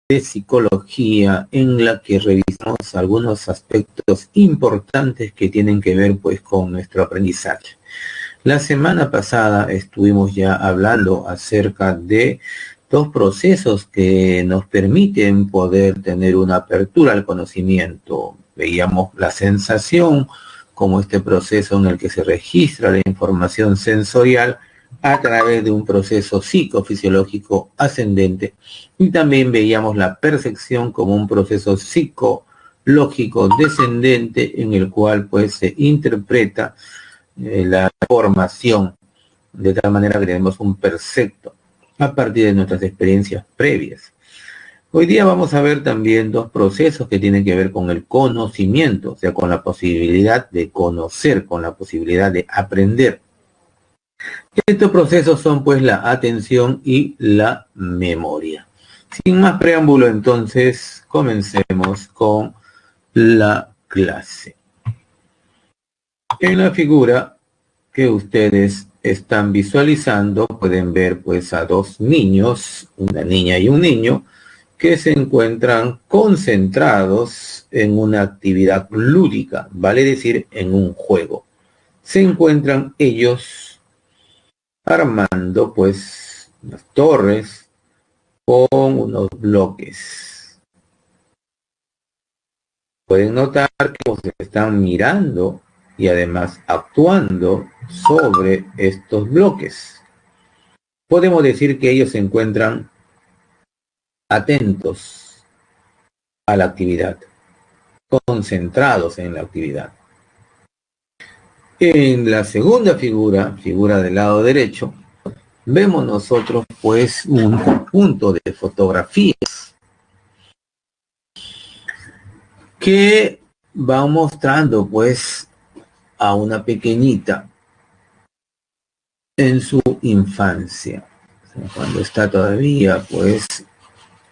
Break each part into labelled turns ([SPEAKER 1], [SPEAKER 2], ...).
[SPEAKER 1] de psicología en la que revisamos algunos aspectos importantes que tienen que ver pues con nuestro aprendizaje. La semana pasada estuvimos ya hablando acerca de dos procesos que nos permiten poder tener una apertura al conocimiento. Veíamos la sensación como este proceso en el que se registra la información sensorial a través de un proceso psicofisiológico ascendente, y también veíamos la percepción como un proceso psicológico descendente en el cual pues se interpreta la información de tal manera que tenemos un percepto a partir de nuestras experiencias previas. Hoy día vamos a ver también dos procesos que tienen que ver con el conocimiento, o sea, con la posibilidad de conocer, con la posibilidad de aprender. Estos procesos son pues la atención y la memoria. Sin más preámbulo, entonces, comencemos con la clase. En la figura que ustedes están visualizando, pueden ver pues a dos niños, una niña y un niño, que se encuentran concentrados en una actividad lúdica, vale decir, en un juego. Se encuentran ellos armando pues unas torres con unos bloques. Pueden notar que se están mirando y además actuando sobre estos bloques. Podemos decir que ellos se encuentran atentos a la actividad, concentrados en la actividad. En la segunda figura del lado derecho, vemos nosotros pues un conjunto de fotografías que va mostrando pues a una pequeñita en su infancia, cuando está todavía pues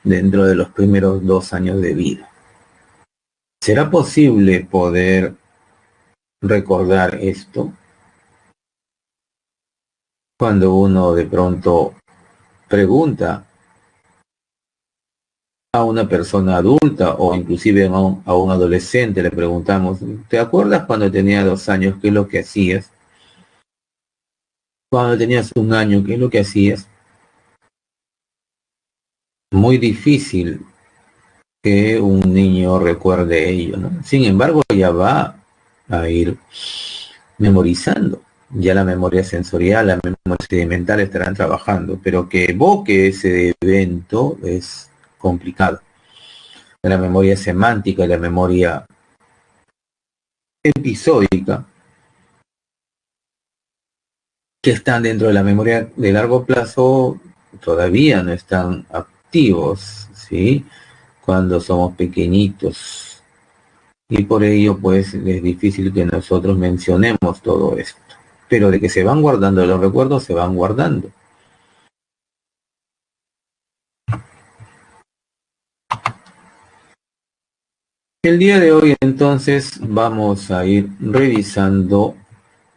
[SPEAKER 1] dentro de los primeros 2 años de vida. ¿Será posible poder recordar esto? Cuando uno de pronto pregunta a una persona adulta o inclusive a un adolescente, le preguntamos, ¿te acuerdas cuando tenía 2 años qué es lo que hacías? Cuando tenías 1 año, ¿qué es lo que hacías? Muy difícil que un niño recuerde ello, ¿no? Sin embargo, ya va a ir memorizando. Ya la memoria sensorial, la memoria sedimental estarán trabajando, pero que evoque ese evento es complicado. La memoria semántica y la memoria episódica, que están dentro de la memoria de largo plazo, todavía no están activos, ¿sí? Cuando somos pequeñitos. Y por ello, pues, es difícil que nosotros mencionemos todo esto. Pero de que se van guardando los recuerdos, se van guardando. El día de hoy, entonces, vamos a ir revisando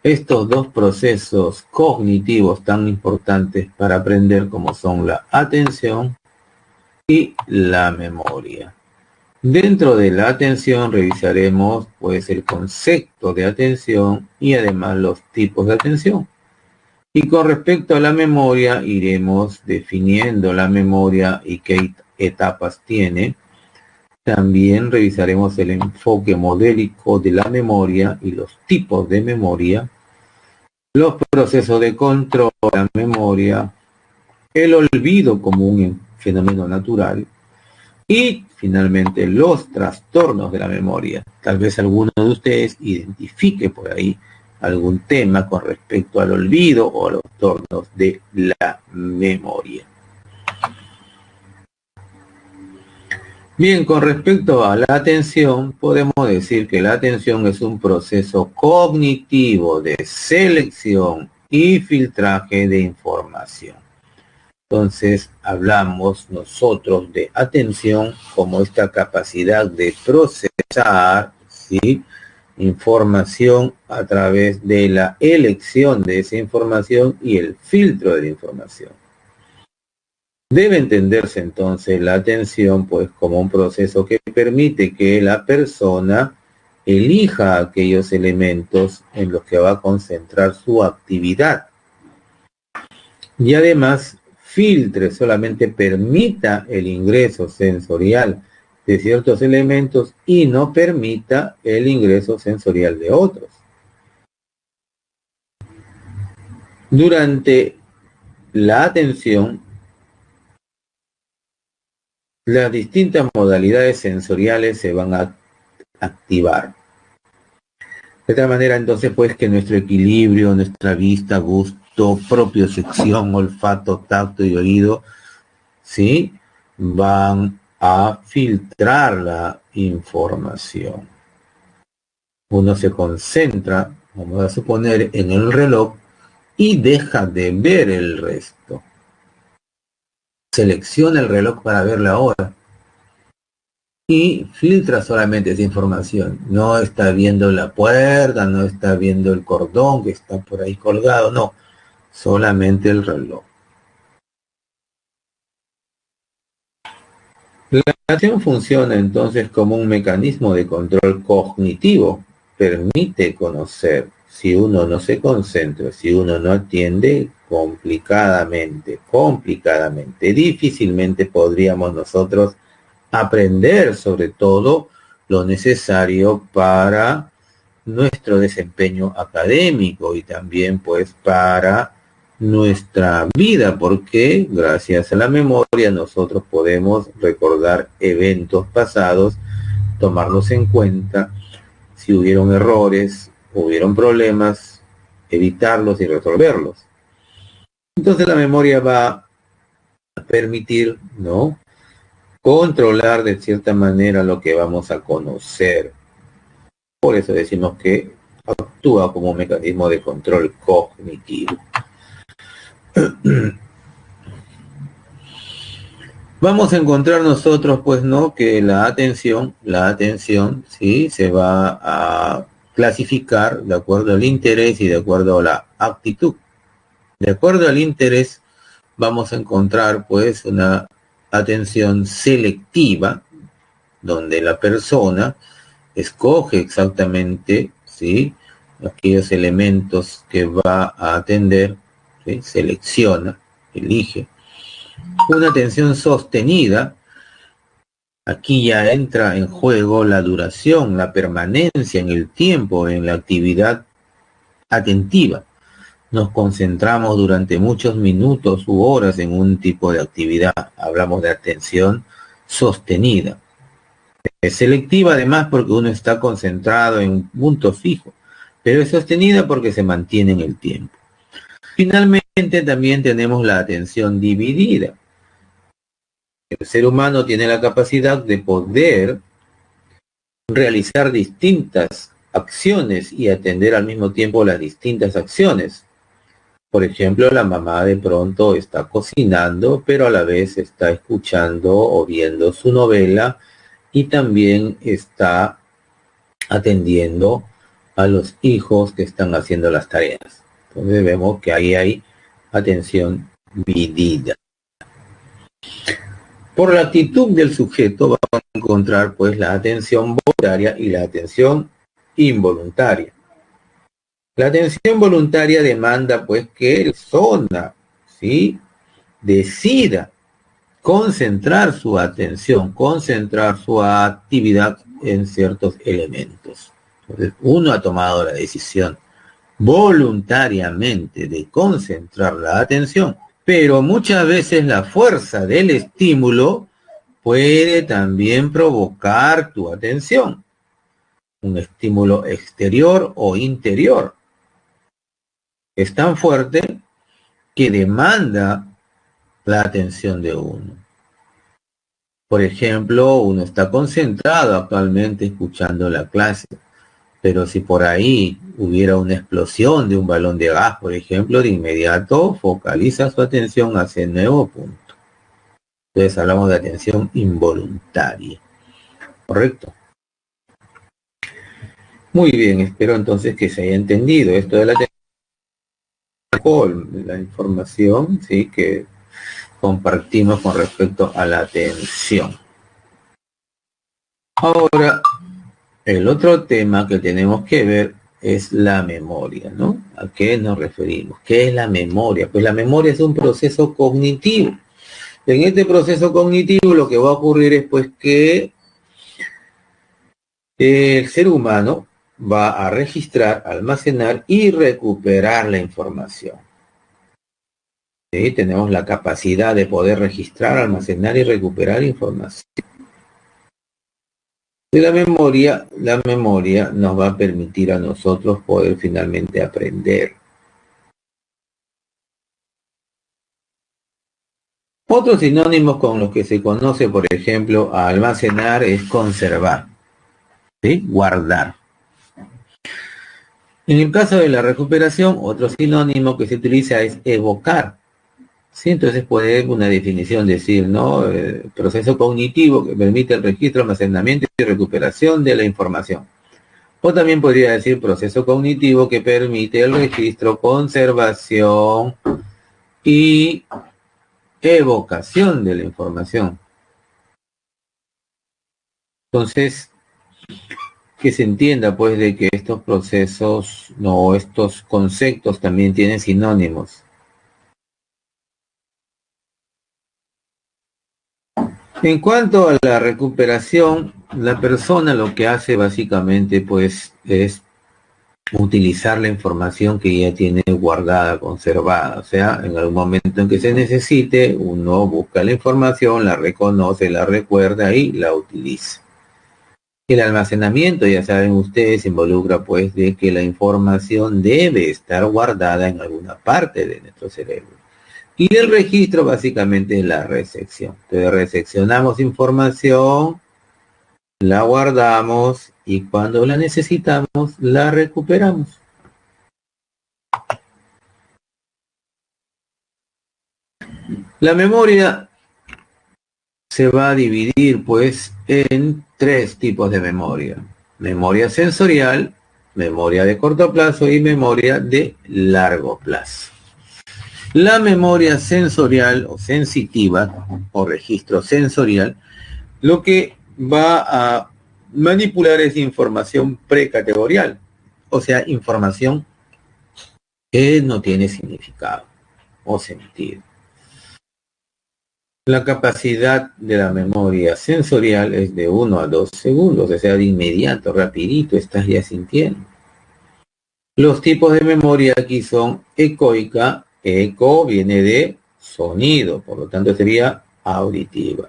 [SPEAKER 1] estos dos procesos cognitivos tan importantes para aprender, como son la atención y la memoria. Dentro de la atención revisaremos pues el concepto de atención y además los tipos de atención. Y con respecto a la memoria iremos definiendo la memoria y qué etapas tiene. También revisaremos el enfoque modélico de la memoria y los tipos de memoria, los procesos de control de la memoria, el olvido como un fenómeno natural y finalmente los trastornos de la memoria. Tal vez alguno de ustedes identifique por ahí algún tema con respecto al olvido o a los trastornos de la memoria. Bien, con respecto a la atención, podemos decir que la atención es un proceso cognitivo de selección y filtraje de información. Entonces, hablamos nosotros de atención como esta capacidad de procesar, ¿sí?, información a través de la elección de esa información y el filtro de la información. Debe entenderse entonces la atención pues como un proceso que permite que la persona elija aquellos elementos en los que va a concentrar su actividad y además filtre, solamente permita el ingreso sensorial de ciertos elementos y no permita el ingreso sensorial de otros. Durante la atención, las distintas modalidades sensoriales se van a activar. De tal manera entonces pues que nuestro equilibrio, nuestra vista, gusto, propiocepción, olfato, tacto y oído, ¿sí?, van a filtrar la información. Uno se concentra, vamos a suponer, en el reloj y deja de ver el resto. Selecciona el reloj para ver la hora y filtra solamente esa información. No está viendo la puerta, no está viendo el cordón que está por ahí colgado, no, solamente el reloj. La atención funciona entonces como un mecanismo de control cognitivo. Permite conocer. Si uno no se concentra, si uno no atiende, complicadamente, difícilmente podríamos nosotros aprender sobre todo lo necesario para nuestro desempeño académico y también pues para nuestra vida, porque gracias a la memoria nosotros podemos recordar eventos pasados, tomarlos en cuenta, si hubieron errores, hubieron problemas, evitarlos y resolverlos. Entonces la memoria va a permitir, ¿no?, controlar de cierta manera lo que vamos a conocer. Por eso decimos que actúa como un mecanismo de control cognitivo. Vamos a encontrar nosotros, pues, ¿no?, que la atención, sí, se va a clasificar de acuerdo al interés y de acuerdo a la actitud. De acuerdo al interés, vamos a encontrar, pues, una atención selectiva, donde la persona escoge exactamente, ¿sí?, aquellos elementos que va a atender, ¿sí?, selecciona, elige. Una atención sostenida, aquí ya entra en juego la duración, la permanencia en el tiempo, en la actividad atentiva. Nos concentramos durante muchos minutos u horas en un tipo de actividad. Hablamos de atención sostenida. Es selectiva además porque uno está concentrado en un punto fijo, pero es sostenida porque se mantiene en el tiempo. Finalmente también tenemos la atención dividida. El ser humano tiene la capacidad de poder realizar distintas acciones y atender al mismo tiempo las distintas acciones. Por ejemplo, la mamá de pronto está cocinando, pero a la vez está escuchando o viendo su novela y también está atendiendo a los hijos que están haciendo las tareas. Entonces vemos que ahí hay atención dividida. Por la actitud del sujeto vamos a encontrar pues la atención voluntaria y la atención involuntaria. La atención voluntaria demanda pues que la persona, ¿sí?, decida concentrar su atención, concentrar su actividad en ciertos elementos. Entonces, uno ha tomado la decisión voluntariamente de concentrar la atención, pero muchas veces la fuerza del estímulo puede también provocar tu atención, un estímulo exterior o interior. Es tan fuerte que demanda la atención de uno. Por ejemplo, uno está concentrado actualmente escuchando la clase, pero si por ahí hubiera una explosión de un balón de gas, por ejemplo, de inmediato focaliza su atención hacia el nuevo punto. Entonces hablamos de atención involuntaria. ¿Correcto? Muy bien, espero entonces que se haya entendido esto de la atención, la información, sí, que compartimos con respecto a la atención. Ahora, el otro tema que tenemos que ver es la memoria, ¿no? ¿A qué nos referimos? ¿Qué es la memoria? Pues la memoria es un proceso cognitivo. En este proceso cognitivo lo que va a ocurrir es pues que el ser humano va a registrar, almacenar y recuperar la información. ¿Sí? Tenemos la capacidad de poder registrar, almacenar y recuperar información. Y la memoria nos va a permitir a nosotros poder finalmente aprender. Otros sinónimos con los que se conoce, por ejemplo, a almacenar es conservar, ¿sí? Guardar. En el caso de la recuperación, otro sinónimo que se utiliza es evocar. Sí, entonces puede una definición decir, ¿no? Proceso cognitivo que permite el registro, almacenamiento y recuperación de la información. O también podría decir proceso cognitivo que permite el registro, conservación y evocación de la información. Entonces, que se entienda pues de que estos procesos, no, estos conceptos también tienen sinónimos. En cuanto a la recuperación, la persona lo que hace básicamente pues es utilizar la información que ya tiene guardada, conservada. O sea, en algún momento en que se necesite, uno busca la información, la reconoce, la recuerda y la utiliza. El almacenamiento, ya saben ustedes, involucra pues de que la información debe estar guardada en alguna parte de nuestro cerebro. Y el registro básicamente es la recepción. Entonces recepcionamos información, la guardamos y cuando la necesitamos la recuperamos. La memoria se va a dividir pues en tres tipos de memoria. Memoria sensorial, memoria de corto plazo y memoria de largo plazo. La memoria sensorial o sensitiva o registro sensorial, lo que va a manipular es información precategorial, o sea, información que no tiene significado o sentido. La capacidad de la memoria sensorial es de 1 a 2 segundos, o sea, de inmediato, rapidito, estás ya sintiendo. Los tipos de memoria aquí son ecoica. Eco viene de sonido, por lo tanto sería auditiva.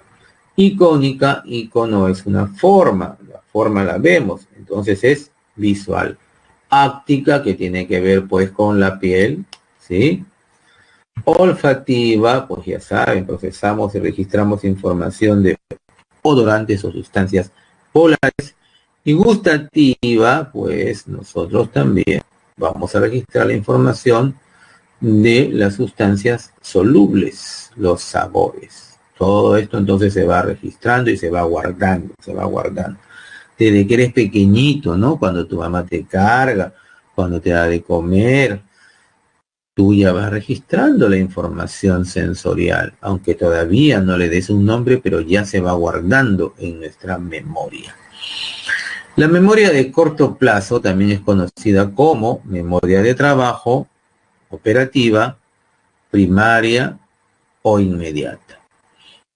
[SPEAKER 1] Icónica, icono es una forma, la forma la vemos, entonces es visual. Áptica, que tiene que ver pues con la piel, ¿sí? Olfativa, pues ya saben, procesamos y registramos información de odorantes o sustancias polares. Y gustativa, pues nosotros también vamos a registrar la información de las sustancias solubles, los sabores. Todo esto entonces se va registrando y se va guardando, Desde que eres pequeñito, ¿no? Cuando tu mamá te carga, cuando te da de comer, tú ya vas registrando la información sensorial, aunque todavía no le des un nombre, pero ya se va guardando en nuestra memoria. La memoria de corto plazo también es conocida como memoria de trabajo, operativa, primaria o inmediata.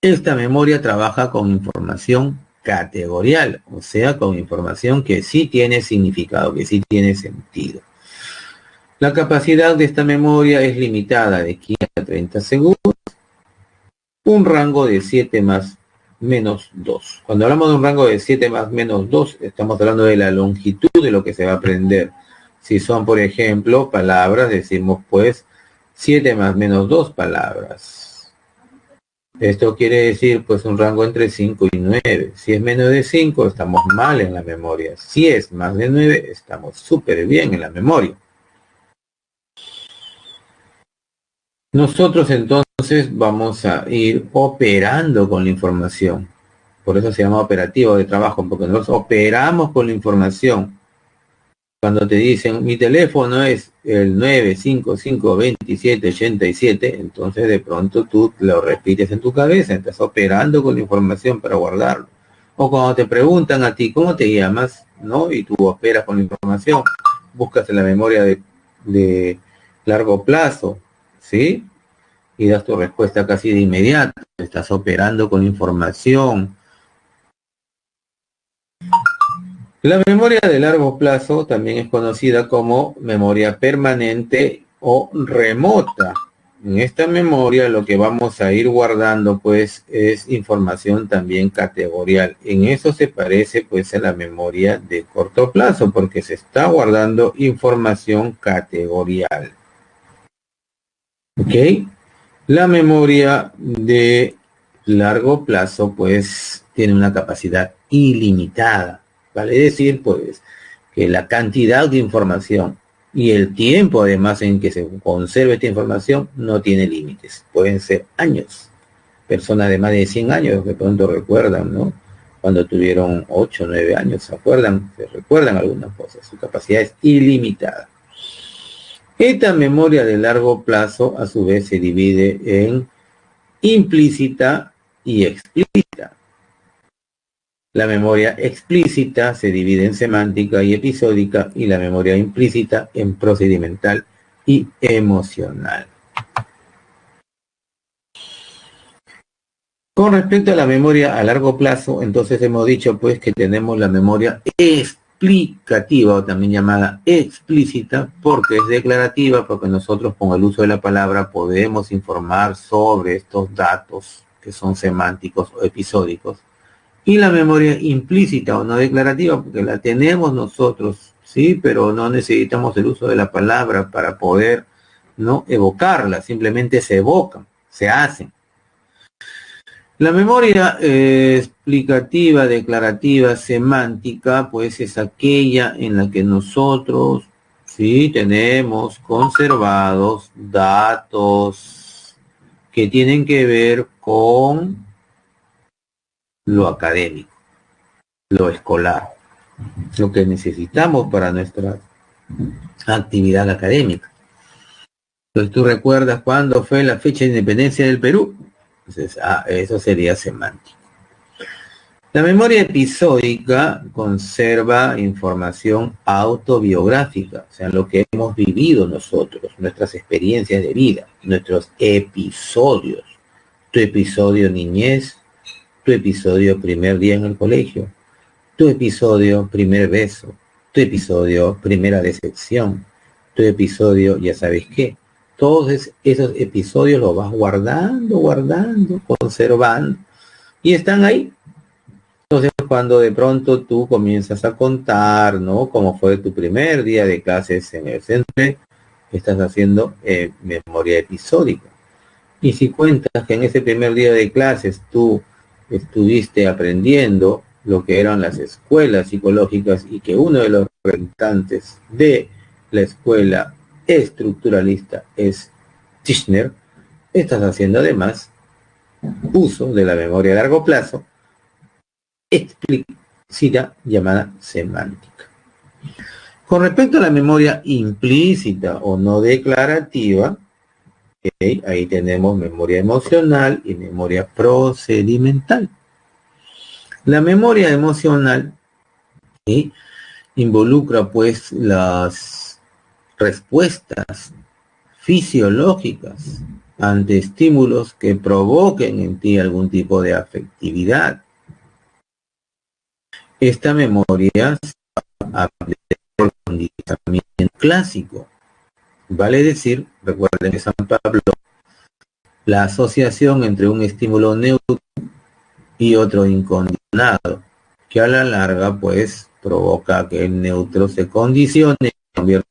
[SPEAKER 1] Esta memoria trabaja con información categorial, o sea, con información que sí tiene significado, que sí tiene sentido. La capacidad de esta memoria es limitada de 15 a 30 segundos, un rango de 7 más menos 2. Cuando hablamos de un rango de 7 más menos 2, estamos hablando de la longitud de lo que se va a aprender. Si son, por ejemplo, palabras, decimos pues 7 más menos 2 palabras. Esto quiere decir pues un rango entre 5 y 9. Si es menos de 5, estamos mal en la memoria. Si es más de 9, estamos súper bien en la memoria. Nosotros entonces vamos a ir operando con la información. Por eso se llama operativo de trabajo, porque nosotros operamos con la información. Cuando te dicen, mi teléfono es el 9552787, entonces de pronto tú lo repites en tu cabeza, estás operando con la información para guardarlo. O cuando te preguntan a ti, ¿cómo te llamas? ¿No? Y tú operas con la información, buscas en la memoria de largo plazo, ¿sí? Y das tu respuesta casi de inmediato, estás operando con información. La memoria de largo plazo también es conocida como memoria permanente o remota. En esta memoria lo que vamos a ir guardando pues es información también categorial. En eso se parece pues a la memoria de corto plazo porque se está guardando información categorial. ¿Ok? La memoria de largo plazo pues tiene una capacidad ilimitada. Vale decir pues que la cantidad de información y el tiempo además en que se conserve esta información no tiene límites. Pueden ser años. Personas de más de 100 años de pronto recuerdan, ¿no? Cuando tuvieron 8 o 9 años, se recuerdan algunas cosas. Su capacidad es ilimitada. Esta memoria de largo plazo a su vez se divide en implícita y explícita. La memoria explícita se divide en semántica y episódica y la memoria implícita en procedimental y emocional. Con respecto a la memoria a largo plazo, entonces hemos dicho pues que tenemos la memoria explicativa o también llamada explícita porque es declarativa, porque nosotros con el uso de la palabra podemos informar sobre estos datos que son semánticos o episódicos. Y la memoria implícita o no declarativa, porque la tenemos nosotros, sí, pero no necesitamos el uso de la palabra para poder no evocarla, simplemente se evocan, se hacen. La memoria explicativa, declarativa, semántica, pues es aquella en la que nosotros, sí, tenemos conservados datos que tienen que ver con lo académico, lo escolar, lo que necesitamos para nuestra actividad académica. Entonces tú recuerdas cuándo fue la fecha de independencia del Perú. Entonces, eso sería semántico. La memoria episódica conserva información autobiográfica, o sea, lo que hemos vivido nosotros, nuestras experiencias de vida, nuestros episodios. Tu episodio niñez, tu episodio primer día en el colegio, tu episodio primer beso, tu episodio primera decepción, tu episodio ya sabes qué. Todos esos episodios los vas guardando, conservando y están ahí. Entonces cuando de pronto tú comienzas a contar, ¿no? Cómo fue tu primer día de clases en el centro, estás haciendo memoria episódica. Y si cuentas que en ese primer día de clases tú estuviste aprendiendo lo que eran las escuelas psicológicas y que uno de los representantes de la escuela estructuralista es Tishner, estás haciendo además uso de la memoria a largo plazo explícita llamada semántica. Con respecto a la memoria implícita o no declarativa, okay, ahí tenemos memoria emocional y memoria procedimental. La memoria emocional, ¿sí?, involucra pues las respuestas fisiológicas ante estímulos que provoquen en ti algún tipo de afectividad. Esta memoria se aprende por condicionamiento clásico. Vale decir, recuerden que San Pablo, la asociación entre un estímulo neutro y otro incondicionado, que a la larga pues provoca que el neutro se condicione y convierta.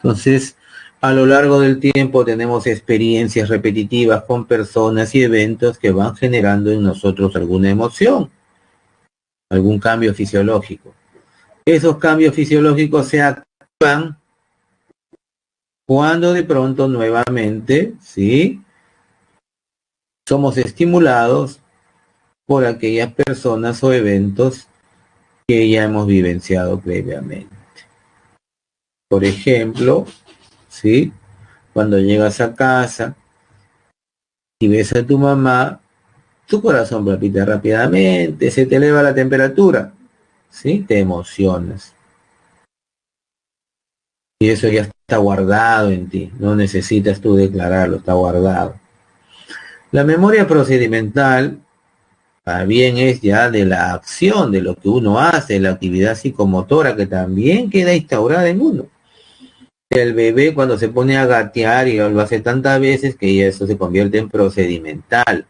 [SPEAKER 1] Entonces, a lo largo del tiempo tenemos experiencias repetitivas con personas y eventos que van generando en nosotros alguna emoción, algún cambio fisiológico. Esos cambios fisiológicos se activan cuando de pronto nuevamente, ¿sí?, somos estimulados por aquellas personas o eventos que ya hemos vivenciado previamente. Por ejemplo, ¿sí? Cuando llegas a casa y ves a tu mamá, tu corazón palpita rápidamente, se te eleva la temperatura, ¿sí? Te emocionas. Y eso ya está guardado en ti, no necesitas tú declararlo, está guardado. La memoria procedimental también es ya de la acción, de lo que uno hace, la actividad psicomotora que también queda instaurada en uno. El bebé cuando se pone a gatear y lo hace tantas veces que ya eso se convierte en procedimental.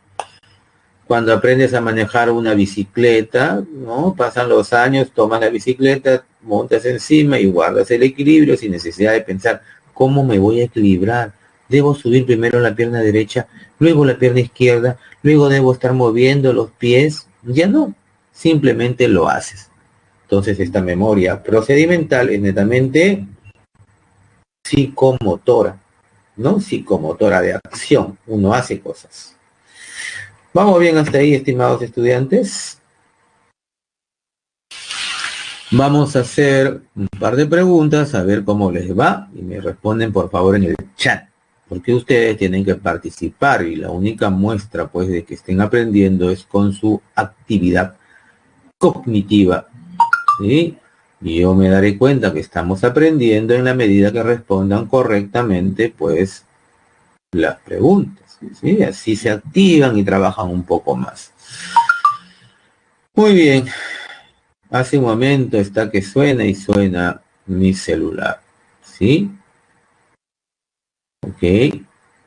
[SPEAKER 1] Cuando aprendes a manejar una bicicleta, ¿no? Pasan los años, tomas la bicicleta, montas encima y guardas el equilibrio sin necesidad de pensar, ¿cómo me voy a equilibrar? Debo subir primero la pierna derecha, luego la pierna izquierda, luego debo estar moviendo los pies. Ya no, simplemente lo haces. Entonces esta memoria procedimental es netamente psicomotora, ¿no? Psicomotora de acción. Uno hace cosas. ¿Vamos bien hasta ahí, estimados estudiantes? Vamos a hacer un par de preguntas, a ver cómo les va, y me responden por favor en el chat, porque ustedes tienen que participar y la única muestra pues de que estén aprendiendo es con su actividad cognitiva, ¿sí? Y yo me daré cuenta que estamos aprendiendo en la medida que respondan correctamente pues las preguntas, ¿sí? Así se activan y trabajan un poco más. Muy bien. Hace un momento está que suena y suena mi celular, ¿sí? Ok.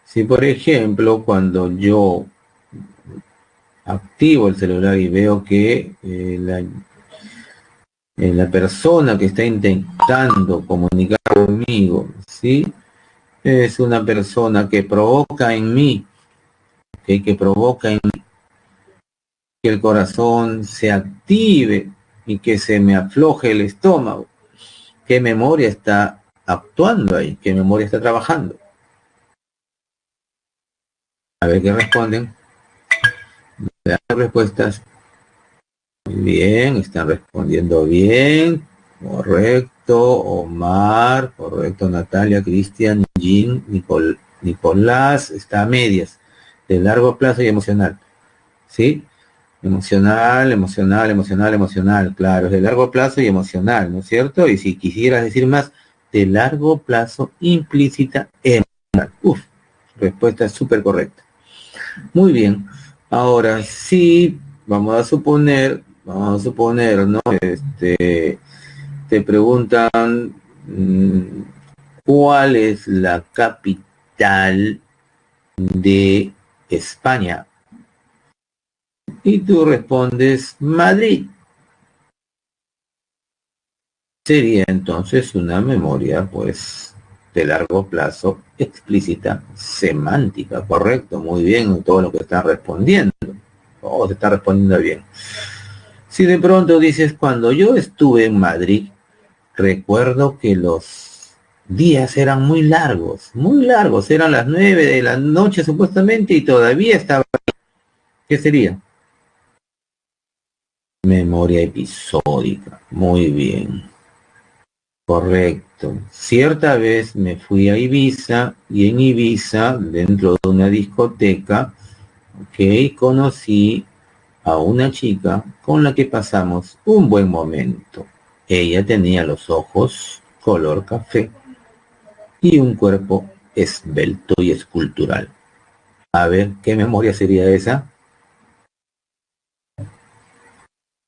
[SPEAKER 1] Si por ejemplo cuando yo activo el celular y veo que la persona que está intentando comunicar conmigo, ¿sí? Es una persona que provoca en mí, ¿okay? Que provoca en mí que el corazón se active y que se me afloje el estómago. ¿Qué memoria está actuando ahí? ¿Qué memoria está trabajando? A ver qué responden. Las respuestas. Muy bien, están respondiendo bien. Correcto. Omar, correcto. Natalia, Cristian, Jean, Nicolás, está a medias. De largo plazo y emocional. ¿Sí? Emocional, emocional, emocional, emocional. Claro, es de largo plazo y emocional, ¿no es cierto? Y si quisieras decir más, de largo plazo implícita emocional. Uf, respuesta súper correcta. Muy bien. Ahora sí, vamos a suponer, ¿no? Te preguntan ¿cuál es la capital de España? Y tú respondes Madrid. Sería entonces una memoria, pues, de largo plazo, explícita, semántica, correcto, muy bien, todo lo que están respondiendo. Oh, se está respondiendo bien. Si de pronto dices, cuando yo estuve en Madrid, recuerdo que los días eran muy largos, eran las 9 de la noche supuestamente y todavía estaba. ¿Qué sería? Memoria episódica, muy bien. Correcto. Cierta vez me fui a Ibiza y en Ibiza, dentro de una discoteca, ok, conocí a una chica con la que pasamos un buen momento. Ella tenía los ojos color café y un cuerpo esbelto y escultural. A ver, ¿qué memoria sería esa?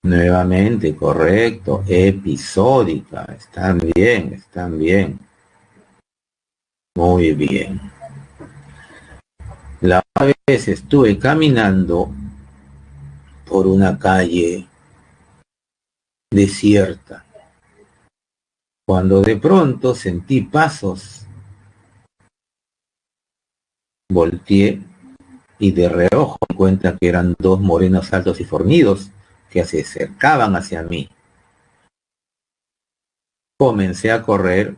[SPEAKER 1] Nuevamente, correcto, episódica. Están bien, están bien. Muy bien. La vez estuve caminando por una calle desierta, cuando de pronto sentí pasos, volteé y de reojo me di cuenta que eran dos morenos altos y fornidos que se acercaban hacia mí. Comencé a correr,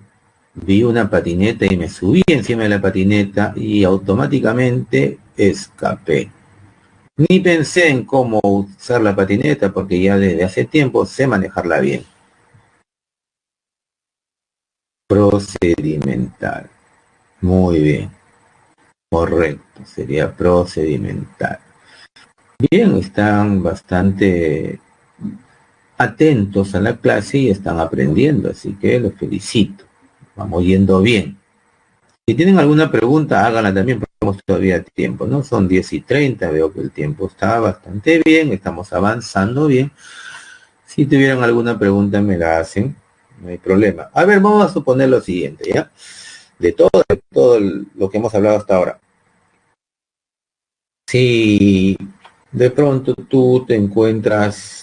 [SPEAKER 1] vi una patineta y me subí encima de la patineta y automáticamente escapé. Ni pensé en cómo usar la patineta porque ya desde hace tiempo sé manejarla bien. Procedimental. Muy bien. Correcto. Sería procedimental. Bien, están bastante atentos a la clase y están aprendiendo, así que los felicito. Vamos yendo bien. Si tienen alguna pregunta, háganla también, porque tenemos todavía tiempo, ¿no? Son 10:30, veo que el tiempo está bastante bien, estamos avanzando bien. Si tuvieran alguna pregunta, me la hacen, no hay problema. A ver, vamos a suponer lo siguiente, ¿ya? De todo lo que hemos hablado hasta ahora. Si de pronto tú te encuentras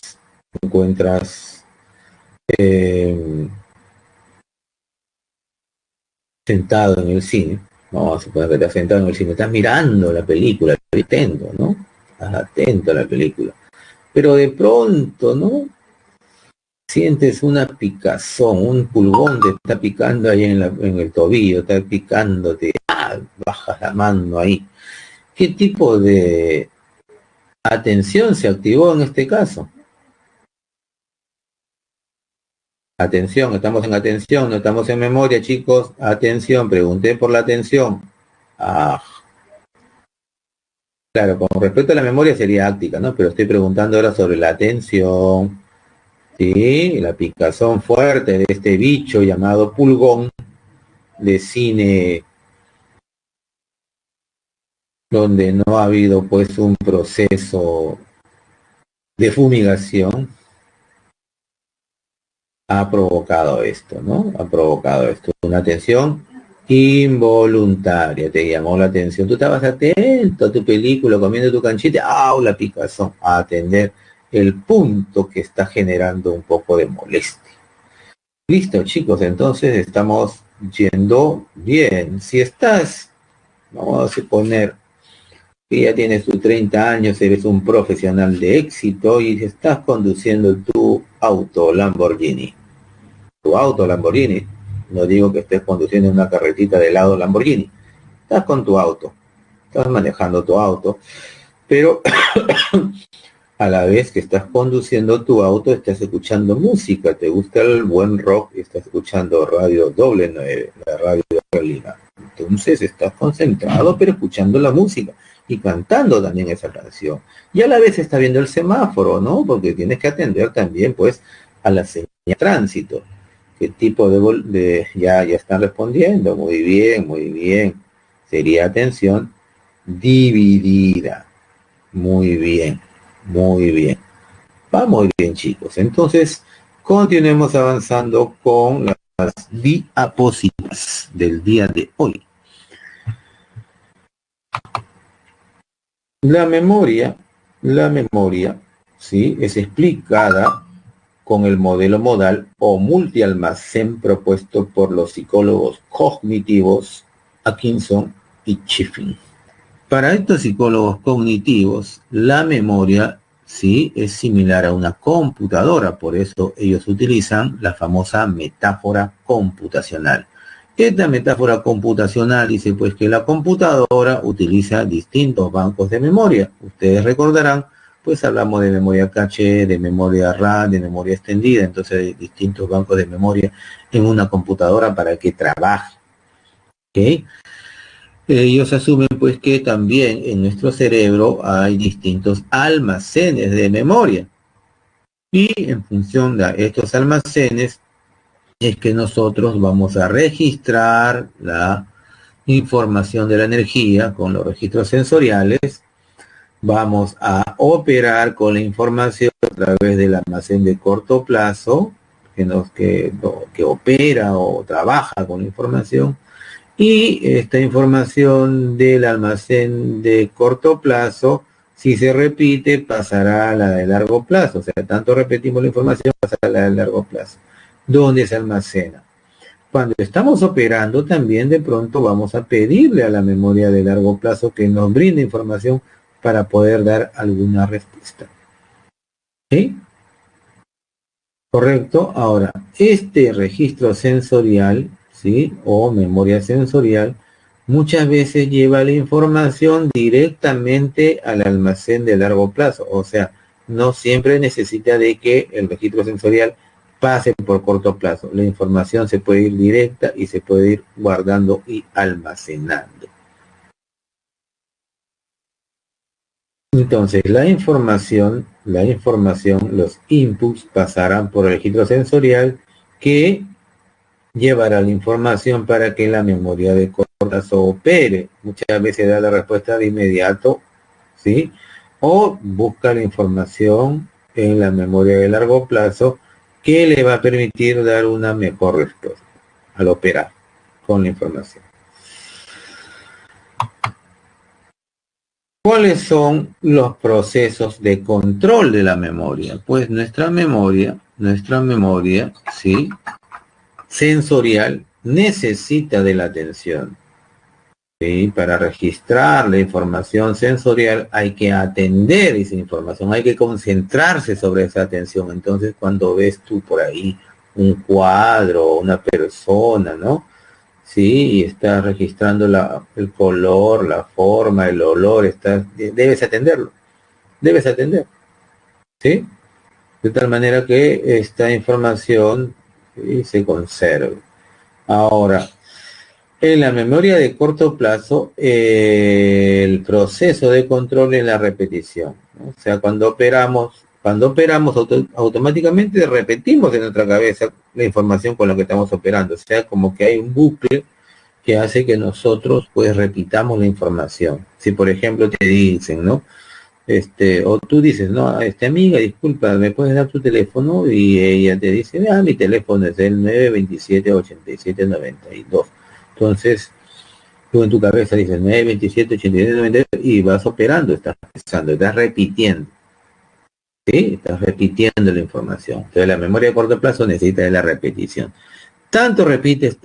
[SPEAKER 1] eh, sentado en el cine, vamos a suponer que estás sentado en el cine, estás mirando la película, atento, ¿no? Estás atento a la película. Pero de pronto, ¿no? Sientes una picazón, un pulgón te está picando ahí en el tobillo, está picándote, bajas la mano ahí. ¿Qué tipo de atención se activó en este caso? Atención, estamos en atención, no estamos en memoria, chicos. Atención, pregunté por la atención. Ah, claro, con respecto a la memoria sería áctica, ¿no? Pero estoy preguntando ahora sobre la atención. Sí, la picazón fuerte de este bicho llamado pulgón de cine, donde no ha habido pues un proceso de fumigación, ha provocado esto, ¿no? Ha provocado esto. Una tensión involuntaria, te llamó la atención. Tú estabas atento a tu película, comiendo tu canchita, la picazón! A atender el punto que está generando un poco de molestia. Listo, chicos, entonces estamos yendo bien. Si estás, vamos a suponer que ya tienes tus 30 años, eres un profesional de éxito y estás conduciendo tu auto Lamborghini. Tu auto Lamborghini. No digo que estés conduciendo una carretita de helado Lamborghini. Estás con tu auto. Estás manejando tu auto. Pero a la vez que estás conduciendo tu auto, estás escuchando música. Te gusta el buen rock y estás escuchando Radio Doble 9, la radio de Carolina. Entonces estás concentrado pero escuchando la música y cantando también esa canción. Y a la vez está viendo el semáforo, ¿no? Porque tienes que atender también pues a la señal de tránsito. ¿Qué tipo ya están respondiendo? Muy bien, muy bien. Sería atención dividida. Muy bien, muy bien. Va muy bien, chicos. Entonces, continuemos avanzando con las diapositivas del día de hoy. La memoria, ¿sí? Es explicada con el modelo modal o multialmacén propuesto por los psicólogos cognitivos Atkinson y Chiffin. Para estos psicólogos cognitivos, la memoria sí es similar a una computadora, por eso ellos utilizan la famosa metáfora computacional. Esta metáfora computacional dice pues que la computadora utiliza distintos bancos de memoria. Ustedes recordarán, pues hablamos de memoria caché, de memoria RAM, de memoria extendida, entonces hay distintos bancos de memoria en una computadora para que trabaje. ¿Ok? Ellos asumen pues que también en nuestro cerebro hay distintos almacenes de memoria y en función de estos almacenes es que nosotros vamos a registrar la información de la energía con los registros sensoriales, vamos a operar con la información a través del almacén de corto plazo que opera o trabaja con la información. Y esta información del almacén de corto plazo, si se repite, pasará a la de largo plazo. O sea, tanto repetimos la información, pasará a la de largo plazo. ¿Dónde se almacena? Cuando estamos operando, también de pronto vamos a pedirle a la memoria de largo plazo que nos brinde información para poder dar alguna respuesta. ¿Sí? Correcto. Ahora, este registro sensorial, ¿sí? O memoria sensorial, muchas veces lleva la información directamente al almacén de largo plazo. O sea, no siempre necesita de que el registro sensorial pase por corto plazo. La información se puede ir directa y se puede ir guardando y almacenando. Entonces, la información, los inputs pasarán por el registro sensorial que llevará la información para que la memoria de corto plazo opere. Muchas veces da la respuesta de inmediato, ¿sí? O busca la información en la memoria de largo plazo que le va a permitir dar una mejor respuesta al operar con la información. ¿Cuáles son los procesos de control de la memoria? Pues nuestra memoria, ¿sí?, sensorial necesita de la atención. ¿Sí? Para registrar la información sensorial hay que atender esa información, hay que concentrarse sobre esa atención. Entonces, cuando ves tú por ahí un cuadro, una persona, ¿no? Sí, y estás registrando el color, la forma, el olor, debes atenderlo, ¿sí? De tal manera que esta información, ¿sí?, se conserve. Ahora, en la memoria de corto plazo, el proceso de control es la repetición, ¿no? O sea, cuando operamos automáticamente repetimos en nuestra cabeza la información con la que estamos operando. O sea, como que hay un bucle que hace que nosotros pues repitamos la información. Si por ejemplo te dicen, ¿no? O tú dices, no, amiga, disculpa, ¿me puedes dar tu teléfono? Y ella te dice, mi teléfono es el 927-8792. Entonces, tú en tu cabeza dices 927-8792 y vas operando, estás pensando, estás repitiendo. ¿Sí? Estás repitiendo la información. Entonces, la memoria a corto plazo necesita de la repetición. Tanto repites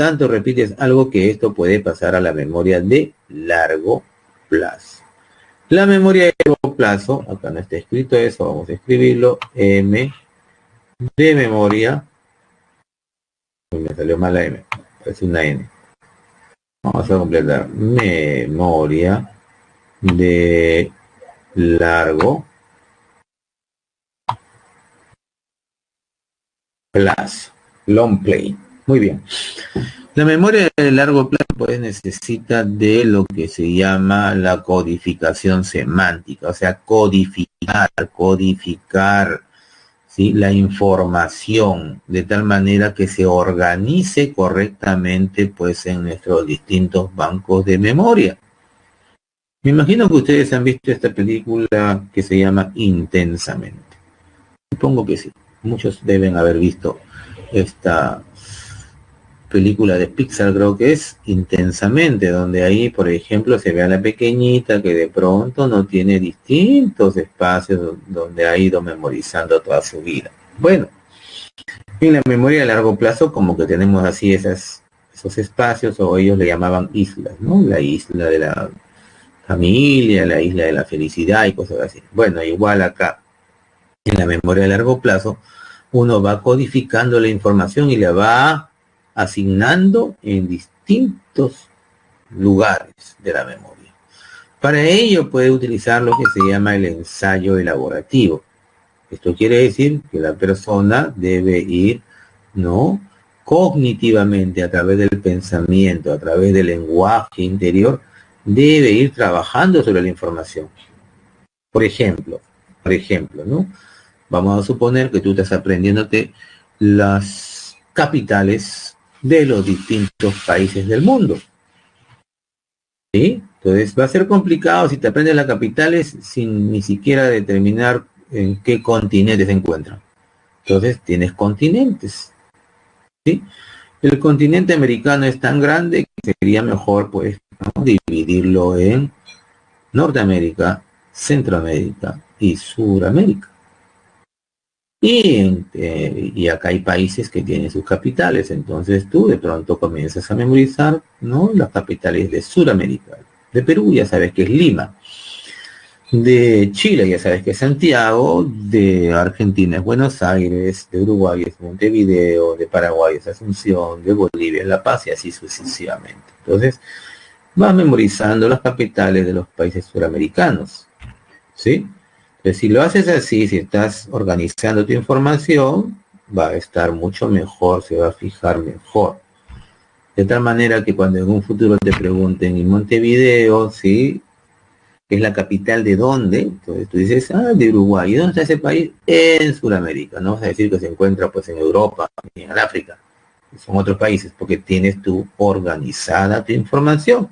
[SPEAKER 1] algo que esto puede pasar a la memoria de largo plazo. La memoria de largo plazo, acá no está escrito eso, vamos a escribirlo, M de memoria, me salió mal la M, es una N. Vamos a completar, memoria de largo plazo, long play. Muy bien. La memoria de largo plazo pues necesita de lo que se llama la codificación semántica, o sea, codificar, ¿sí?, la información de tal manera que se organice correctamente pues en nuestros distintos bancos de memoria. Me imagino que ustedes han visto esta película que se llama Intensamente. Supongo que sí. Muchos deben haber visto esta película de Pixar, creo que es Intensamente, donde ahí, por ejemplo, se ve a la pequeñita que de pronto no tiene distintos espacios donde ha ido memorizando toda su vida. Bueno, en la memoria a largo plazo como que tenemos así esos espacios, o ellos le llamaban islas, ¿no? La isla de la familia, la isla de la felicidad y cosas así. Bueno, igual acá, en la memoria a largo plazo, uno va codificando la información y la va asignando en distintos lugares de la memoria. Para ello puede utilizar lo que se llama el ensayo elaborativo. Esto quiere decir que la persona debe ir, ¿no?, cognitivamente, a través del pensamiento, a través del lenguaje interior, debe ir trabajando sobre la información. Por ejemplo, ¿no? Vamos a suponer que tú estás aprendiéndote las capitales de los distintos países del mundo. ¿Sí? Entonces va a ser complicado si te aprendes las capitales sin ni siquiera determinar en qué continente se encuentran. Entonces tienes continentes. ¿Sí? El continente americano es tan grande que sería mejor pues, ¿no?, dividirlo en Norteamérica, Centroamérica y Suramérica. Y acá hay países que tienen sus capitales, entonces tú de pronto comienzas a memorizar, ¿no?, las capitales de Sudamérica. De Perú ya sabes que es Lima, de Chile ya sabes que es Santiago, de Argentina es Buenos Aires, de Uruguay es Montevideo, de Paraguay es Asunción, de Bolivia es La Paz y así sucesivamente. Entonces, vas memorizando las capitales de los países suramericanos, ¿sí? Entonces, si lo haces así, si estás organizando tu información, va a estar mucho mejor, se va a fijar mejor. De tal manera que cuando en un futuro te pregunten, ¿en Montevideo, sí? ¿Es la capital de dónde? Entonces tú dices, de Uruguay. ¿Y dónde está ese país? En Sudamérica. No vas a decir que se encuentra pues en Europa, ni en África. Son otros países, porque tienes tú organizada tu información.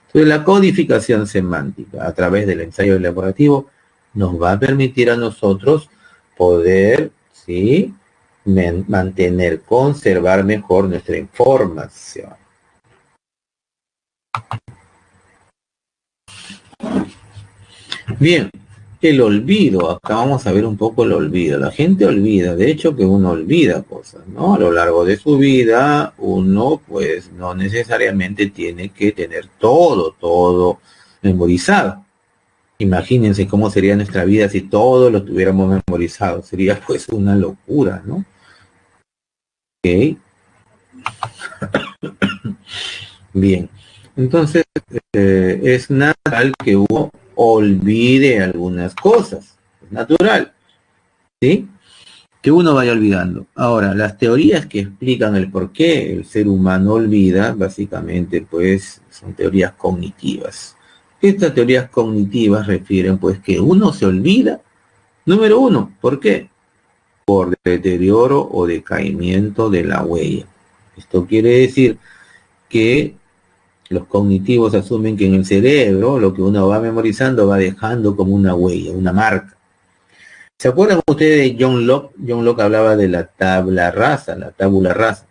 [SPEAKER 1] Entonces la codificación semántica a través del ensayo elaborativo nos va a permitir a nosotros poder, ¿sí?, mantener, conservar mejor nuestra información. Bien, el olvido, acá vamos a ver un poco el olvido. La gente olvida, de hecho que uno olvida cosas, ¿no? A lo largo de su vida, uno pues no necesariamente tiene que tener todo memorizado. Imagínense cómo sería nuestra vida si todo lo tuviéramos memorizado. Sería pues una locura, ¿no? Ok. Bien. Entonces, es natural que uno olvide algunas cosas. Es natural, ¿sí? Que uno vaya olvidando. Ahora, las teorías que explican el por qué el ser humano olvida, básicamente, pues, son teorías cognitivas. Estas teorías cognitivas refieren, pues, que uno se olvida. Número uno, ¿por qué? Por deterioro o decaimiento de la huella. Esto quiere decir que los cognitivos asumen que en el cerebro lo que uno va memorizando va dejando como una huella, una marca. ¿Se acuerdan ustedes de John Locke? John Locke hablaba de la tabla rasa, la tabula rasa,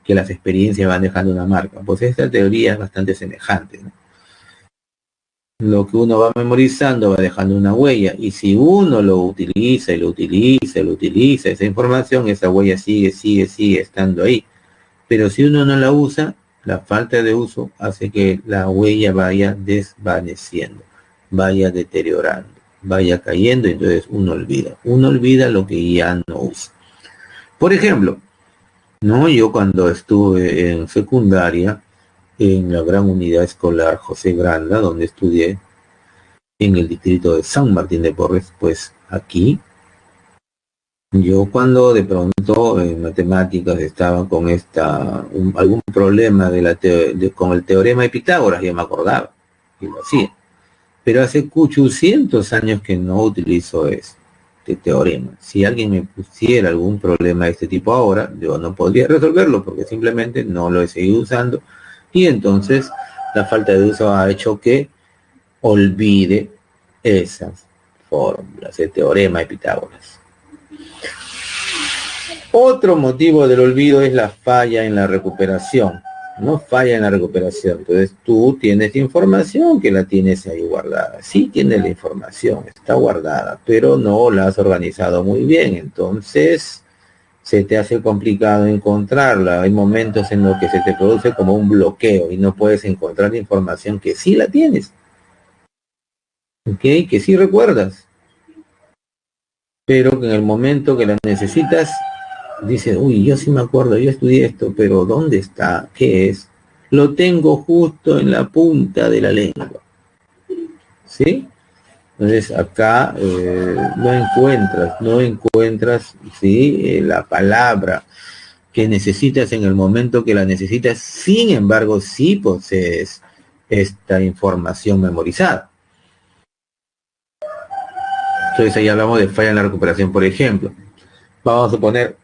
[SPEAKER 1] que las experiencias van dejando una marca. Pues esta teoría es bastante semejante, ¿no? Lo que uno va memorizando va dejando una huella, y si uno lo utiliza y lo utiliza y lo utiliza, esa información, esa huella sigue estando ahí. Pero si uno no la usa, la falta de uso hace que la huella vaya desvaneciendo, vaya deteriorando, vaya cayendo, y entonces uno olvida lo que ya no usa. Por ejemplo, no, yo cuando estuve en secundaria, en la gran unidad escolar José Granda, donde estudié, en el distrito de San Martín de Porres, pues aquí, yo cuando de pronto en matemáticas estaba con algún problema con el teorema de Pitágoras, ya me acordaba y lo hacía. Pero hace 800 años que no utilizo este teorema. Si alguien me pusiera algún problema de este tipo ahora, yo no podría resolverlo porque simplemente no lo he seguido usando, y entonces la falta de uso ha hecho que olvide esas fórmulas, el teorema de Pitágoras. Otro motivo del olvido es la falla en la recuperación. No falla en la recuperación. Entonces tú tienes información que la tienes ahí guardada. Sí tienes la información, está guardada, pero no la has organizado muy bien. Entonces se te hace complicado encontrarla. Hay momentos en los que se te produce como un bloqueo y no puedes encontrar información que sí la tienes. ¿Ok? Que sí recuerdas. Pero que en el momento que la necesitas, dice, uy, yo sí me acuerdo, yo estudié esto, pero ¿dónde está? ¿Qué es? Lo tengo justo en la punta de la lengua, ¿sí? Entonces acá no encuentras, ¿sí? La palabra que necesitas en el momento que la necesitas, sin embargo, sí posees esta información memorizada. Entonces ahí hablamos de falla en la recuperación, por ejemplo. Vamos a suponer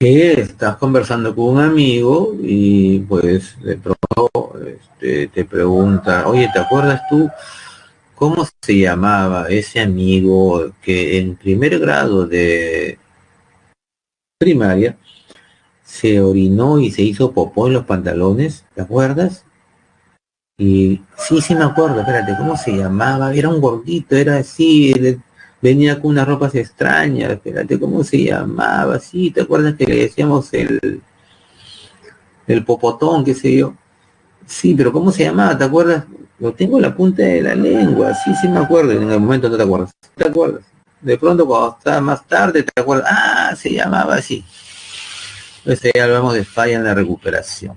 [SPEAKER 1] que estás conversando con un amigo y pues de pronto te pregunta, oye, ¿te acuerdas tú cómo se llamaba ese amigo que en primer grado de primaria se orinó y se hizo popó en los pantalones? ¿Te acuerdas? Y sí me acuerdo, espérate, ¿cómo se llamaba? Era un gordito, era así, venía con unas ropas extrañas, espérate, ¿cómo se llamaba? Sí, ¿te acuerdas que le decíamos el popotón, qué sé yo? Sí, pero ¿cómo se llamaba? ¿Te acuerdas? Lo tengo en la punta de la lengua, sí me acuerdo, y en el momento no te acuerdas. ¿Te acuerdas? De pronto cuando está más tarde te acuerdas, se llamaba así. Entonces ya hablamos de falla en la recuperación.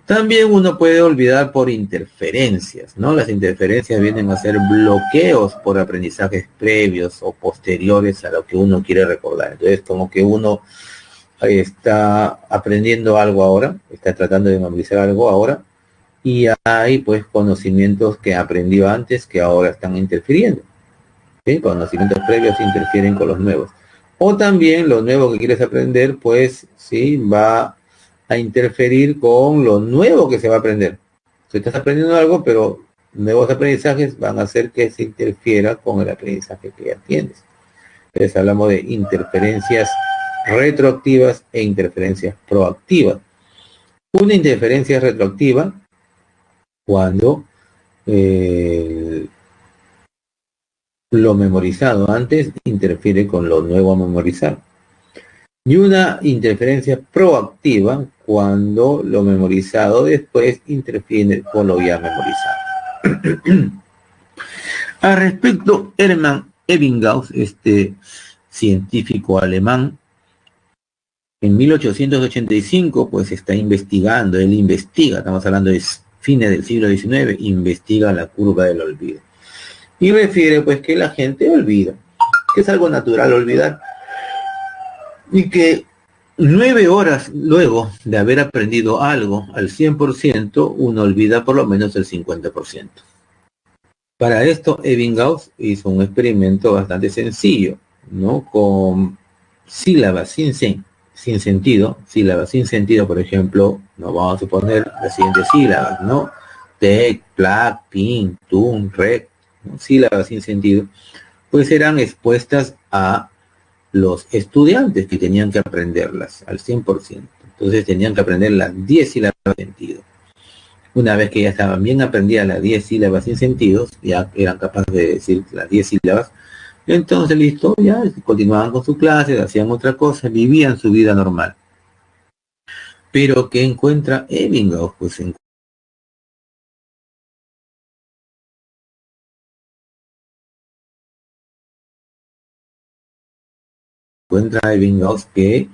[SPEAKER 1] También uno puede olvidar por interferencias, ¿no? Las interferencias vienen a ser bloqueos por aprendizajes previos o posteriores a lo que uno quiere recordar. Entonces, como que uno está aprendiendo algo ahora, está tratando de memorizar algo ahora, y hay pues conocimientos que aprendió antes que ahora están interfiriendo. ¿Sí? Conocimientos previos interfieren con los nuevos. O también lo nuevo que quieres aprender, pues sí, va a interferir con lo nuevo que se va a aprender. Si estás aprendiendo algo, pero nuevos aprendizajes van a hacer que se interfiera con el aprendizaje que ya tienes. Entonces hablamos de interferencias retroactivas e interferencias proactivas. Una interferencia retroactiva cuando lo memorizado antes interfiere con lo nuevo a memorizar. Y una interferencia proactiva cuando lo memorizado después interfiere con lo ya memorizado. Al respecto, Hermann Ebbinghaus, este científico alemán, en 1885 pues está investigando, él investiga, estamos hablando de fines del siglo XIX, investiga la curva del olvido. Y refiere pues que la gente olvida, que es algo natural olvidar, y que 9 horas luego de haber aprendido algo al 100%, uno olvida por lo menos el 50%. Para esto, Ebbinghaus hizo un experimento bastante sencillo, ¿no? Con sílabas sin sentido, sílabas sin sentido, por ejemplo, nos vamos a suponer las siguientes sílabas, ¿no? Tec, plac, pin, tun, rec, ¿no? Sílabas sin sentido, pues eran expuestas a los estudiantes que tenían que aprenderlas al 100%. Entonces tenían que aprender las 10 sílabas sin sentido. Una vez que ya estaban bien aprendidas las 10 sílabas sin sentidos, ya eran capaces de decir las 10 sílabas, entonces listo, ya continuaban con su clase, hacían otra cosa, vivían su vida normal. Pero ¿qué encuentra Ebbinghaus? Pues encuentra Ebbinghaus que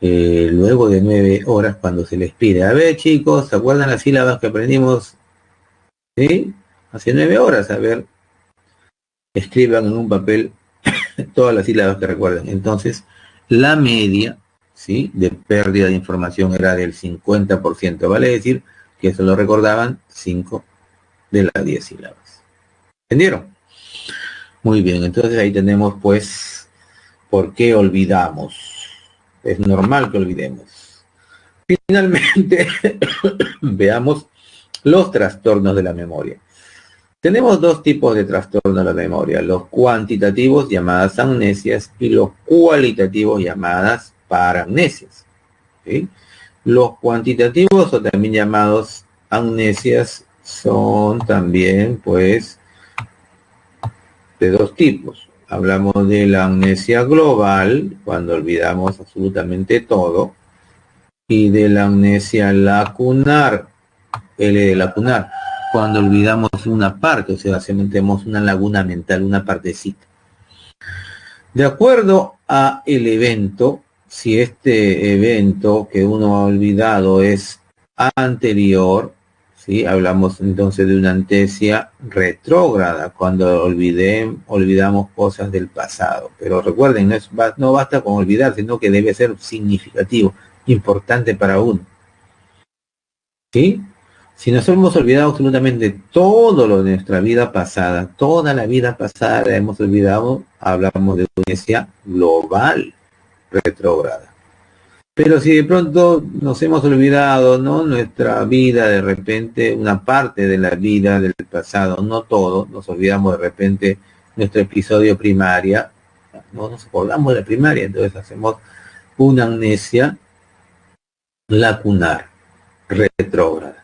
[SPEAKER 1] luego de 9 horas, cuando se les pide, a ver chicos, ¿se acuerdan las sílabas que aprendimos? ¿Sí? Hace 9 horas, a ver, escriban en un papel todas las sílabas que recuerden. Entonces, la media, ¿sí?, de pérdida de información era del 50%, vale decir que eso lo recordaban 5 de las 10 sílabas. ¿Entendieron? Muy bien, entonces ahí tenemos pues por qué olvidamos. Es normal que olvidemos. Finalmente, veamos los trastornos de la memoria. Tenemos dos tipos de trastornos de la memoria, los cuantitativos llamadas amnesias y los cualitativos llamadas paramnesias. ¿Sí? Los cuantitativos o también llamados amnesias son también pues de dos tipos. Hablamos de la amnesia global, cuando olvidamos absolutamente todo, y de la amnesia lacunar, L de lacunar, cuando olvidamos una parte, o sea, tenemos una laguna mental, una partecita. De acuerdo a el evento, si este evento que uno ha olvidado es anterior, ¿sí? Hablamos entonces de una amnesia retrógrada, cuando olvidamos cosas del pasado. Pero recuerden, no basta con olvidar, sino que debe ser significativo, importante para uno. ¿Sí? Si nos hemos olvidado absolutamente todo lo de nuestra vida pasada, toda la vida pasada la hemos olvidado, hablamos de una amnesia global retrógrada. Pero si de pronto nos hemos olvidado, ¿no?, nuestra vida, de repente, una parte de la vida del pasado, no todo, nos olvidamos de repente nuestro episodio primaria, no nos acordamos de la primaria, entonces hacemos una amnesia lacunar, retrógrada.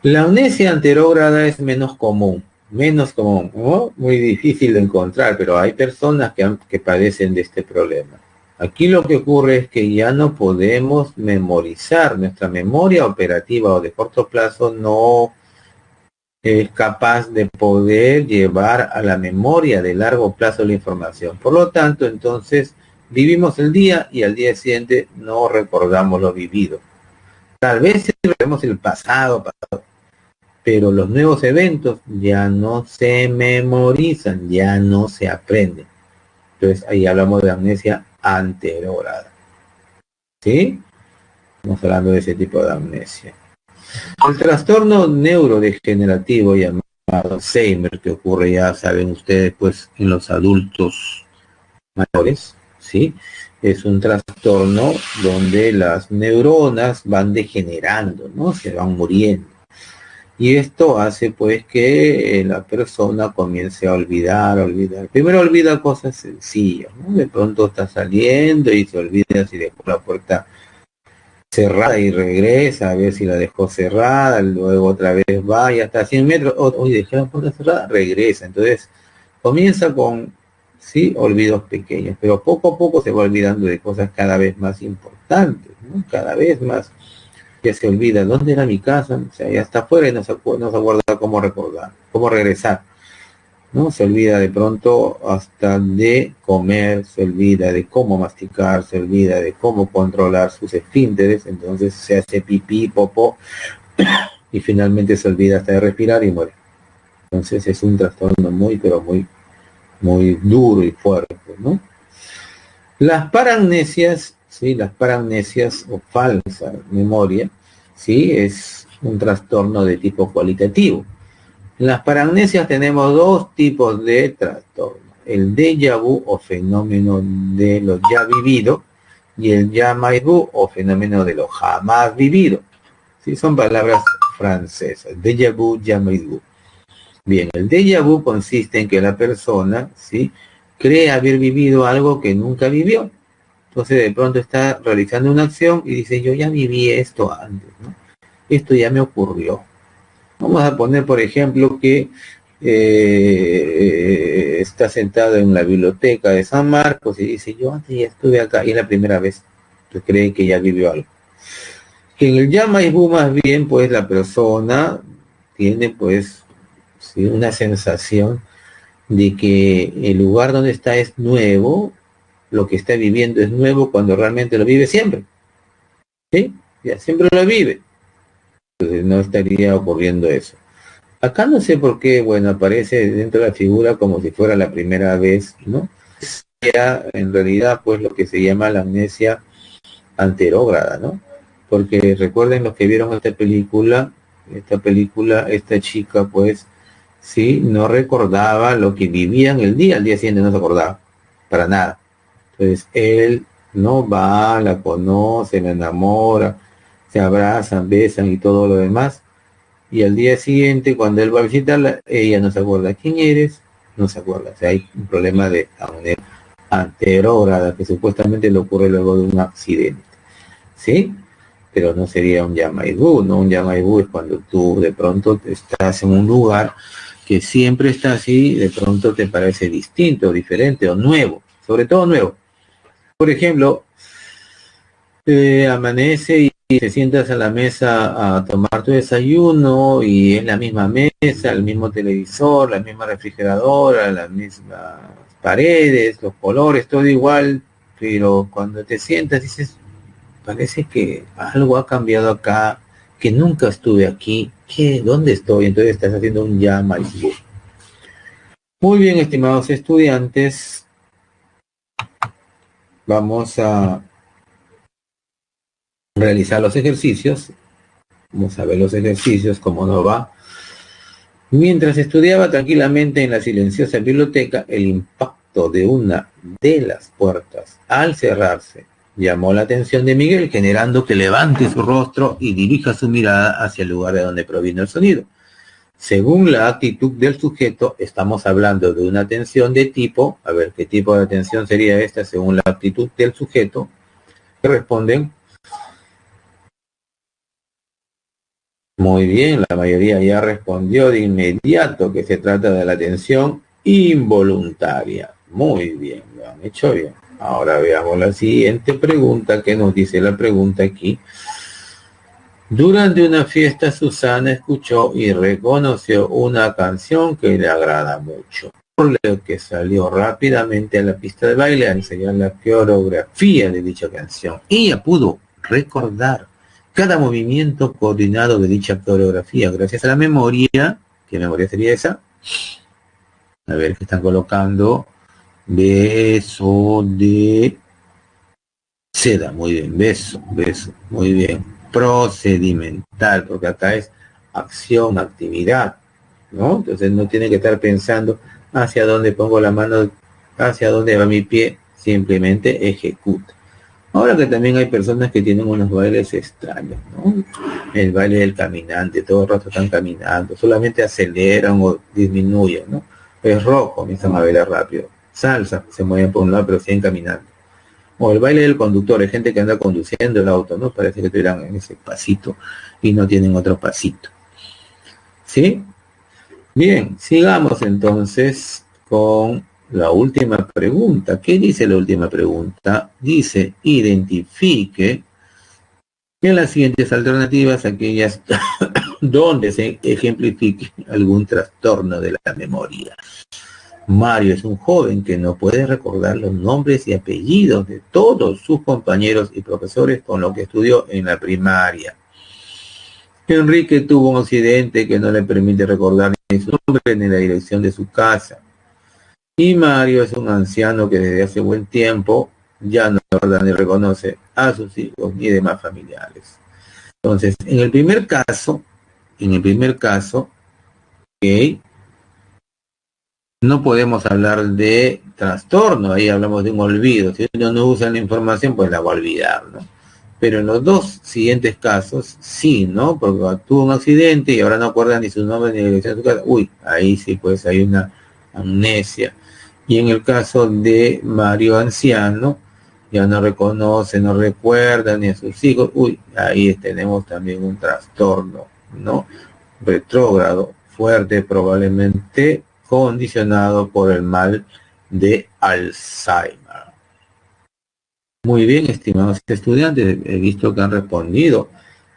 [SPEAKER 1] La amnesia anterógrada es menos común, ¿no? Muy difícil de encontrar, pero hay personas que padecen de este problema. Aquí lo que ocurre es que ya no podemos memorizar, nuestra memoria operativa o de corto plazo no es capaz de poder llevar a la memoria de largo plazo la información. Por lo tanto, entonces, vivimos el día y al día siguiente no recordamos lo vivido. Tal vez vemos el pasado, pero los nuevos eventos ya no se memorizan, ya no se aprenden. Entonces ahí hablamos de amnesia anterograda. ¿Sí? Estamos hablando de ese tipo de amnesia. El trastorno neurodegenerativo llamado Alzheimer, que ocurre, ya saben ustedes, pues en los adultos mayores, ¿sí? Es un trastorno donde las neuronas van degenerando, ¿no? Se van muriendo. Y esto hace pues que la persona comience a olvidar. Primero olvida cosas sencillas, ¿no? De pronto está saliendo y se olvida si dejó la puerta cerrada y regresa a ver si la dejó cerrada, luego otra vez va y hasta 100 metros, hoy dejé la puerta cerrada, regresa. Entonces comienza con, sí, olvidos pequeños, pero poco a poco se va olvidando de cosas cada vez más importantes, ¿no? Cada vez más. Ya se olvida dónde era mi casa, o sea, ya está afuera y no se acuerda cómo recordar, cómo regresar, ¿no? Se olvida de pronto hasta de comer, se olvida de cómo masticar, se olvida de cómo controlar sus esfínteres, entonces se hace pipí, popó, y finalmente se olvida hasta de respirar y muere. Entonces es un trastorno muy, pero muy, muy duro y fuerte, ¿no? Las paramnesias, ¿sí? Las paramnesias o falsa memoria, ¿sí? Es un trastorno de tipo cualitativo. En las paramnesias tenemos dos tipos de trastorno: el déjà vu o fenómeno de lo ya vivido y el jamais vu o fenómeno de lo jamás vivido. ¿Sí? Son palabras francesas, déjà vu, jamais vu. Bien, el déjà vu consiste en que la persona, ¿sí?, cree haber vivido algo que nunca vivió. Entonces de pronto está realizando una acción y dice, yo ya viví esto antes, ¿no? Esto ya me ocurrió. Vamos a poner, por ejemplo, que está sentado en la biblioteca de San Marcos y dice, yo antes ya estuve acá y es la primera vez. Entonces cree que ya vivió algo. En el jamais vu más bien, pues la persona tiene pues, ¿sí?, una sensación de que el lugar donde está es nuevo, lo que está viviendo es nuevo cuando realmente lo vive siempre. ¿Sí? Ya siempre lo vive. Entonces no estaría ocurriendo eso. Acá no sé por qué, bueno, aparece dentro de la figura como si fuera la primera vez, ¿no? Ya en realidad pues lo que se llama la amnesia anterógrada, ¿no? Porque recuerden los que vieron esta chica pues sí, no recordaba lo que vivía en el día, al día siguiente no se acordaba, para nada. Entonces él no va, la conoce, la enamora, se abrazan, besan y todo lo demás, y al día siguiente cuando él va a visitarla, ella no se acuerda quién eres, no se acuerda. O sea, hay un problema de amnesia anterógrada que supuestamente le ocurre luego de un accidente, ¿sí? Pero no sería un jamais vu, ¿no? Un jamais vu es cuando tú de pronto estás en un lugar que siempre está así, de pronto te parece distinto, diferente o nuevo, sobre todo nuevo. Por ejemplo, amanece y te sientas a la mesa a tomar tu desayuno y es la misma mesa, el mismo televisor, la misma refrigeradora, las mismas paredes, los colores, todo igual, pero cuando te sientas dices, parece que algo ha cambiado acá, que nunca estuve aquí, ¿dónde estoy? Entonces estás haciendo un jamais vu. Muy bien, estimados estudiantes, vamos a realizar los ejercicios. Vamos a ver los ejercicios, cómo nos va. Mientras estudiaba tranquilamente en la silenciosa biblioteca, el impacto de una de las puertas al cerrarse llamó la atención de Miguel, generando que levante su rostro y dirija su mirada hacia el lugar de donde provino el sonido. Según la actitud del sujeto, estamos hablando de una atención de tipo, a ver, ¿qué tipo de atención sería esta según la actitud del sujeto? Que responden. Muy bien, la mayoría ya respondió de inmediato que se trata de la atención involuntaria. Muy bien, lo han hecho bien. Ahora veamos la siguiente pregunta, que nos dice la pregunta aquí. Durante una fiesta, Susana escuchó y reconoció una canción que le agrada mucho, por lo que salió rápidamente a la pista de baile a enseñar la coreografía de dicha canción. Ella pudo recordar cada movimiento coordinado de dicha coreografía, gracias a la memoria. ¿Qué memoria sería esa? A ver, ¿qué están colocando? Beso de seda, muy bien, beso, muy bien. Procedimental, porque acá es acción, actividad, ¿no? Entonces no tiene que estar pensando hacia dónde pongo la mano, hacia dónde va mi pie, simplemente ejecuta. Ahora que también hay personas que tienen unos bailes extraños, ¿no? El baile del caminante, todo el rato están caminando, solamente aceleran o disminuyen, ¿no? Es rock, comienzan a bailar rápido. Salsa, se mueven por un lado pero siguen caminando. O el baile del conductor, hay gente que anda conduciendo el auto, ¿no? Parece que estuvieran en ese pasito y no tienen otro pasito. ¿Sí? Bien, sigamos entonces con la última pregunta. ¿Qué dice la última pregunta? Dice, identifique en las siguientes alternativas aquellas donde se ejemplifique algún trastorno de la memoria. Mario es un joven que no puede recordar los nombres y apellidos de todos sus compañeros y profesores con los que estudió en la primaria. Enrique tuvo un accidente que no le permite recordar ni su nombre ni la dirección de su casa. Y Mario es un anciano que desde hace buen tiempo ya no recuerda ni reconoce a sus hijos ni demás familiares. Entonces, en el primer caso, ¿ok? No podemos hablar de trastorno, ahí hablamos de un olvido. Si uno no usa la información, pues la va a olvidar, ¿no? Pero en los dos siguientes casos, sí, ¿no? Porque tuvo un accidente y ahora no acuerda ni su nombre ni la dirección de su casa. Uy, ahí sí, pues hay una amnesia. Y en el caso de Mario Anciano, ya no reconoce, no recuerda ni a sus hijos. Uy, ahí tenemos también un trastorno, ¿no? Retrógrado, fuerte, probablemente condicionado por el mal de Alzheimer. Muy bien, estimados estudiantes, he visto que han respondido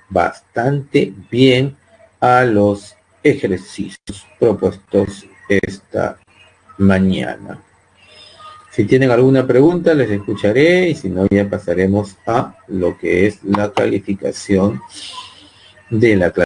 [SPEAKER 1] bastante bien a los ejercicios propuestos esta mañana. Si tienen alguna pregunta, les escucharé y si no, ya pasaremos a lo que es la calificación de la clase.